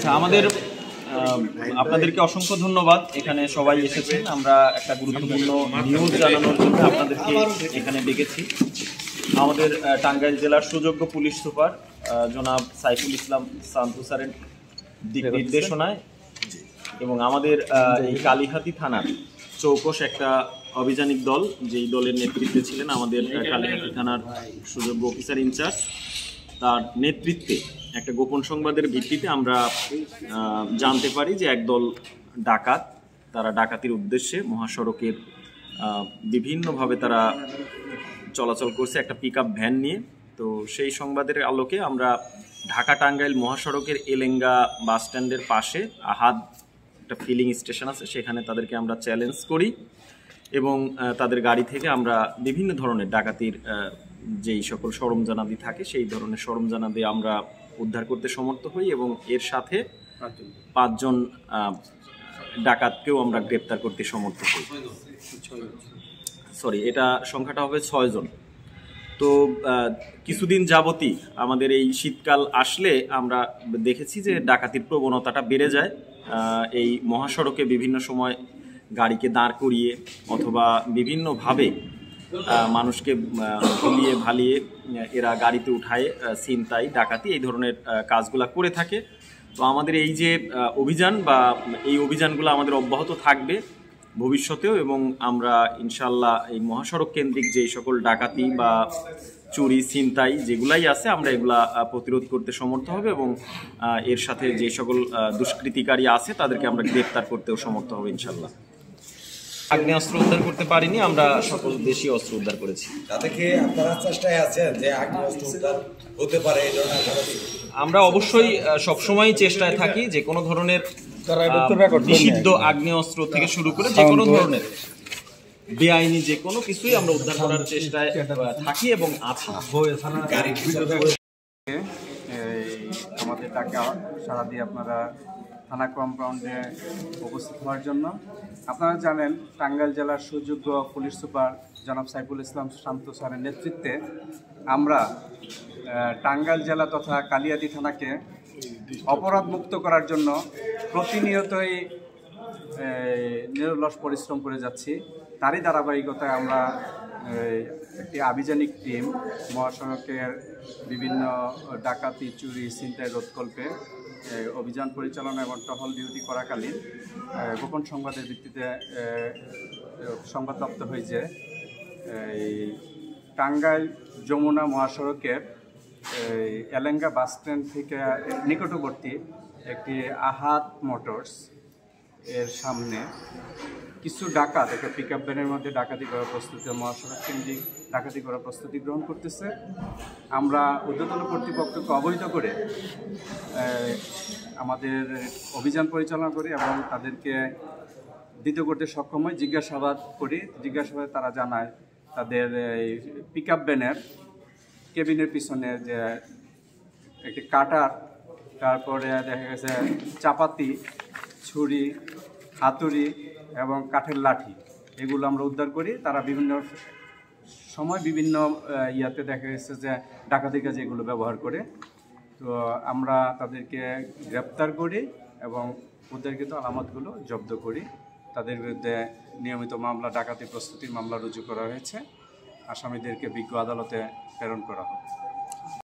আচ্ছা, আপনাদেরকে অসংখ্য ধন্যবাদ। এখানে সবাই এসেছেন, আমরা একটা গুরুত্বপূর্ণ নিউজ জানানোর জন্য আপনাদেরকে এখানে ডেকেছি। আমাদের টাঙ্গাইল জেলার সুযোগ্য পুলিশ সুপার জনাব সাইফুল ইসলাম শান্তু স্যারের দিক নির্দেশনায় এবং আমাদের এই কালিহাতী থানার চৌকস একটা অভিযানিক দল, যেই দলের নেতৃত্বে ছিলেন আমাদের কালিহাতী থানার সুযোগ্য অফিসার ইনচার্জ, তার নেতৃত্বে একটা গোপন সংবাদের ভিত্তিতে আমরা জানতে পারি যে একদল ডাকাত, তারা ডাকাতির উদ্দেশ্যে মহাসড়কের বিভিন্নভাবে তারা চলাচল করছে একটা পিকআপ ভ্যান নিয়ে। তো সেই সংবাদের আলোকে আমরা ঢাকা টাঙ্গাইল মহাসড়কের এলেঙ্গা বাস স্ট্যান্ডের পাশে আহাদ একটা ফিলিং স্টেশন আছে, সেখানে তাদেরকে আমরা চ্যালেঞ্জ করি এবং তাদের গাড়ি থেকে আমরা বিভিন্ন ধরনের ডাকাতির যেই সকল সরঞ্জামাদি থাকে সেই ধরনের সরঞ্জামাদি আমরা উদ্ধার করতে সমর্থ হই এবং এর সাথে 5 জন ডাকাতকেও আমরা গ্রেপ্তার করতে সমর্থ হই। এটা সংখ্যাটা হবে 6 জন। তো কিছুদিন যাবতই আমাদের এই শীতকাল আসলে আমরা দেখেছি যে ডাকাতির প্রবণতাটা বেড়ে যায়। এই মহাসড়কে বিভিন্ন সময় গাড়িকে দাঁড় করিয়ে অথবা বিভিন্নভাবে মানুষকে ভুলিয়ে ভালিয়ে এরা গাড়িতে উঠায় ছিনতাই, ডাকাতি এই ধরনের কাজগুলা করে থাকে। তো আমাদের এই যে অভিযান বা এই অভিযানগুলো আমাদের অব্যাহত থাকবে ভবিষ্যতেও এবং আমরা ইনশাল্লাহ এই মহাসড়ক কেন্দ্রিক যে সকল ডাকাতি বা চুরি ছিনতাই যেগুলাই আছে আমরা এগুলা প্রতিরোধ করতে সমর্থ হবে এবং এর সাথে যে সকল দুষ্কৃতিকারী আছে তাদেরকে আমরা গ্রেপ্তার করতেও সমর্থ হবে ইনশাল্লাহ। আগ্নেয়াস্ত্র উদ্ধার করতে পারিনি, আমরা সকল দেশীয় অস্ত্র উদ্ধার করেছি। আমরা অবশ্যই সবসময় চেষ্টায় থাকি যে কোনো ধরনের নিষিদ্ধ আগ্নেয়াস্ত্র থেকে শুরু করে যে কোনো ধরনের বেআইনি যে কোনো কিছুই আমরা উদ্ধার করার চেষ্টায় থাকি এবং আছি। আমাদের টাকা সারা দিয়ে আপনারা থানা কম্পাউন্ডে উপস্থিত হওয়ার জন্য। আপনারা জানেন টাঙ্গাইল জেলার সুযোগ্য পুলিশ সুপার জনাব সাইফুল ইসলাম শান্তু স্যারের নেতৃত্বে আমরা টাঙ্গাইল জেলা তথা কালিহাতী থানাকে অপরাধ মুক্ত করার জন্য প্রতিনিয়তই নিরলস পরিশ্রম করে যাচ্ছি। তারই ধারাবাহিকতায় আমরা একটি আভিযানিক টিম মহাসড়কের বিভিন্ন ডাকাতি, চুরি, ছিনতাই রোধকল্পে অভিযান পরিচালনা এবং টহল ডিউটি করাকালীন গোপন সংবাদের ভিত্তিতে সংবাদপ্রাপ্ত হয় যে টাঙ্গাইল যমুনা মহাসড়কের এলেঙ্গা বাস স্ট্যান্ড থেকে নিকটবর্তী একটি আহাদ মোটরস এর সামনে কিছু ডাকাত একটা পিকআপ ভ্যানের মধ্যে ডাকাতি করার প্রস্তুতি, মহাসড়ক কেন্দ্রিক ডাকাতি করার প্রস্তুতি গ্রহণ করতেছে। আমরা ঊর্ধ্বতন কর্তৃপক্ষকে অবহিত করে আমাদের অভিযান পরিচালনা করি এবং তাদেরকে দ্বিতীয় করতে সক্ষম হয়। জিজ্ঞাসাবাদ করি, জিজ্ঞাসাবাদে তারা জানায় তাদের এই পিকআপ ভ্যানের কেবিনের পিছনে যে একটি কাটার, তারপরে দেখা গেছে চাপাতি, ছুরি, হাতুড়ি এবং কাঠের লাঠি, এগুলো আমরা উদ্ধার করি। তারা বিভিন্ন সময় বিভিন্ন ইয়াতে দেখা গেছে যে ডাকাতির কাজে এগুলো ব্যবহার করে। তো আমরা তাদেরকে গ্রেপ্তার করি এবং উদ্ধারকৃত আলামতগুলো জব্দ করি। তাদের বিরুদ্ধে নিয়মিত মামলা, ডাকাতি প্রস্তুতির মামলা রুজু করা হয়েছে। আসামিদেরকে বিজ্ঞ আদালতে প্রেরণ করা হবে।